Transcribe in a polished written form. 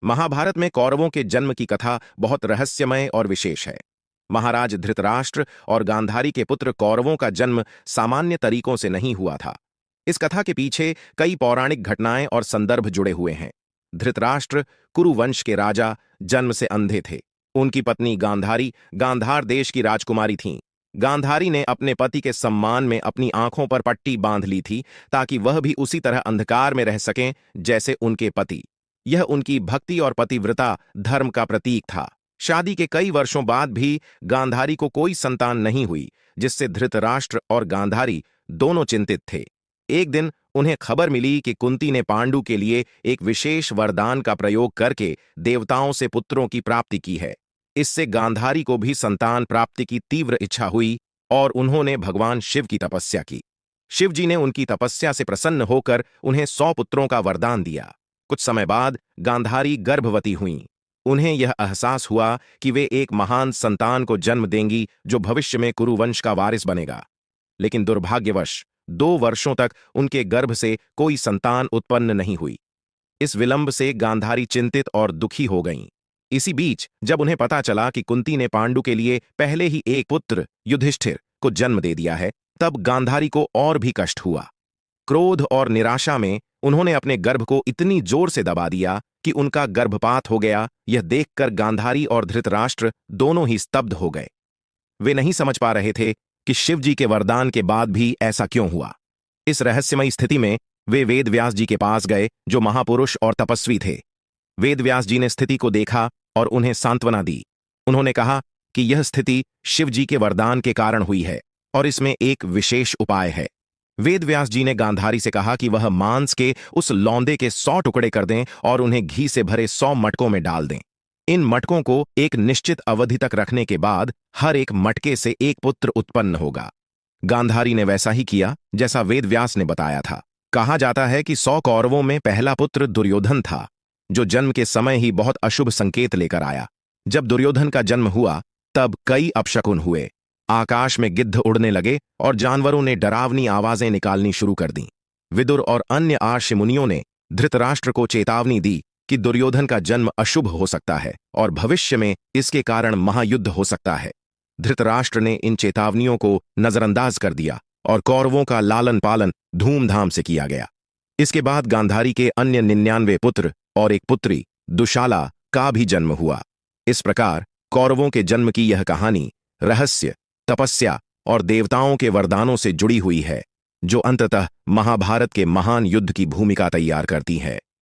महाभारत में कौरवों के जन्म की कथा बहुत रहस्यमय और विशेष है। महाराज धृतराष्ट्र और गांधारी के पुत्र कौरवों का जन्म सामान्य तरीकों से नहीं हुआ था। इस कथा के पीछे कई पौराणिक घटनाएं और संदर्भ जुड़े हुए हैं। धृतराष्ट्र कुरुवंश के राजा, जन्म से अंधे थे। उनकी पत्नी गांधारी गांधार देश की राजकुमारी थीं। गांधारी ने अपने पति के सम्मान में अपनी आंखों पर पट्टी बांध ली थी ताकि वह भी उसी तरह अंधकार में रह सकें जैसे उनके पति। यह उनकी भक्ति और पतिव्रता धर्म का प्रतीक था। शादी के कई वर्षों बाद भी गांधारी को कोई संतान नहीं हुई, जिससे धृतराष्ट्र और गांधारी दोनों चिंतित थे। एक दिन उन्हें खबर मिली कि कुंती ने पांडु के लिए एक विशेष वरदान का प्रयोग करके देवताओं से पुत्रों की प्राप्ति की है। इससे गांधारी को भी संतान प्राप्ति की तीव्र इच्छा हुई और उन्होंने भगवान शिव की तपस्या की। शिव जी ने उनकी तपस्या से प्रसन्न होकर उन्हें 100 पुत्रों का वरदान दिया। कुछ समय बाद गांधारी गर्भवती हुईं। उन्हें यह एहसास हुआ कि वे एक महान संतान को जन्म देंगी जो भविष्य में कुरुवंश का वारिस बनेगा। लेकिन दुर्भाग्यवश 2 वर्षों तक उनके गर्भ से कोई संतान उत्पन्न नहीं हुई। इस विलंब से गांधारी चिंतित और दुखी हो गईं। इसी बीच जब उन्हें पता चला कि कुंती ने पांडु के लिए पहले ही एक पुत्र युधिष्ठिर को जन्म दे दिया है, तब गांधारी को और भी कष्ट हुआ। क्रोध और निराशा में उन्होंने अपने गर्भ को इतनी जोर से दबा दिया कि उनका गर्भपात हो गया। यह देखकर गांधारी और धृतराष्ट्र दोनों ही स्तब्ध हो गए। वे नहीं समझ पा रहे थे कि शिव जी के वरदान के बाद भी ऐसा क्यों हुआ। इस रहस्यमयी स्थिति में वे वेदव्यास जी के पास गए, जो महापुरुष और तपस्वी थे। वेदव्यास जी ने स्थिति को देखा और उन्हें सांत्वना दी। उन्होंने कहा कि यह स्थिति शिव जी के वरदान के कारण हुई है और इसमें एक विशेष उपाय है। वेदव्यास जी ने गांधारी से कहा कि वह मांस के उस लौंदे के 100 टुकड़े कर दें और उन्हें घी से भरे 100 मटकों में डाल दें। इन मटकों को एक निश्चित अवधि तक रखने के बाद हर एक मटके से एक पुत्र उत्पन्न होगा। गांधारी ने वैसा ही किया जैसा वेदव्यास ने बताया था। कहा जाता है कि 100 कौरवों में पहला पुत्र दुर्योधन था, जो जन्म के समय ही बहुत अशुभ संकेत लेकर आया। जब दुर्योधन का जन्म हुआ तब कई अपशकुन हुए। आकाश में गिद्ध उड़ने लगे और जानवरों ने डरावनी आवाजें निकालनी शुरू कर दीं। विदुर और अन्य आर्ष मुनियों ने धृतराष्ट्र को चेतावनी दी कि दुर्योधन का जन्म अशुभ हो सकता है और भविष्य में इसके कारण महायुद्ध हो सकता है। धृतराष्ट्र ने इन चेतावनियों को नजरअंदाज कर दिया और कौरवों का लालन पालन धूमधाम से किया गया। इसके बाद गांधारी के अन्य 99 पुत्र और एक पुत्री दुशाला का भी जन्म हुआ। इस प्रकार कौरवों के जन्म की यह कहानी रहस्य, तपस्या और देवताओं के वरदानों से जुड़ी हुई है, जो अंततः महाभारत के महान युद्ध की भूमिका तैयार करती है।